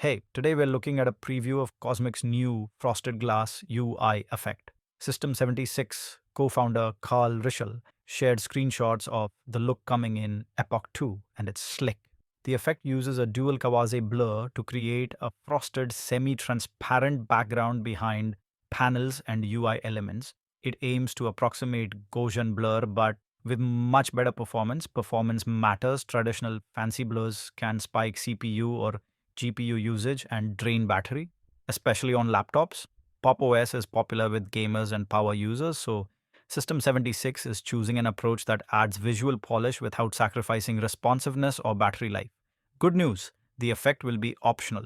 Hey, today we're looking at a preview of Cosmic's new frosted glass UI effect. System 76 co-founder Carl Rischel shared screenshots of the look coming in Epoch 2, and it's slick. The effect uses a Dual Kawase blur to create a frosted semi-transparent background behind panels and UI elements. It aims to approximate Gaussian blur, but with much better performance. Performance matters. Traditional fancy blurs can spike CPU or GPU usage and drain battery, especially on laptops. Pop OS is popular with gamers and power users, so System 76 is choosing an approach that adds visual polish without sacrificing responsiveness or battery life. Good news, the effect will be optional.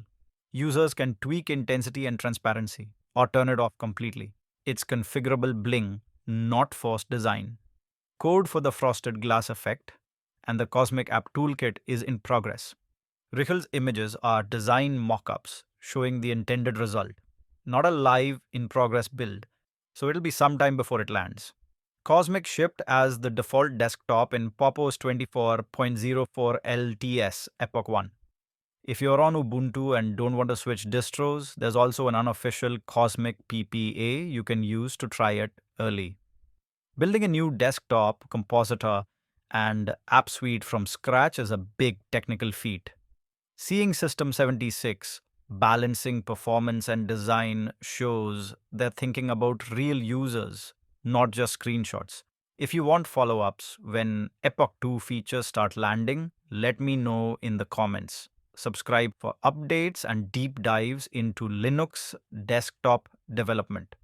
Users can tweak intensity and transparency or turn it off completely. It's configurable bling, not forced design. Code for the frosted glass effect and the Cosmic App Toolkit is in progress. Richel's images are design mockups showing the intended result, not a live in progress build, so it'll be some time before it lands. Cosmic shipped as the default desktop in Popos 24.04 LTS Epoch 1. If you're on Ubuntu and don't want to switch distros, there's also an unofficial Cosmic PPA you can use to try it early. Building a new desktop, compositor, and app suite from scratch is a big technical feat. Seeing System 76 balancing performance and design shows they're thinking about real users, not just screenshots. If you want follow ups when Epoch 2 features start landing, let me know in the comments. Subscribe for updates and deep dives into Linux desktop development.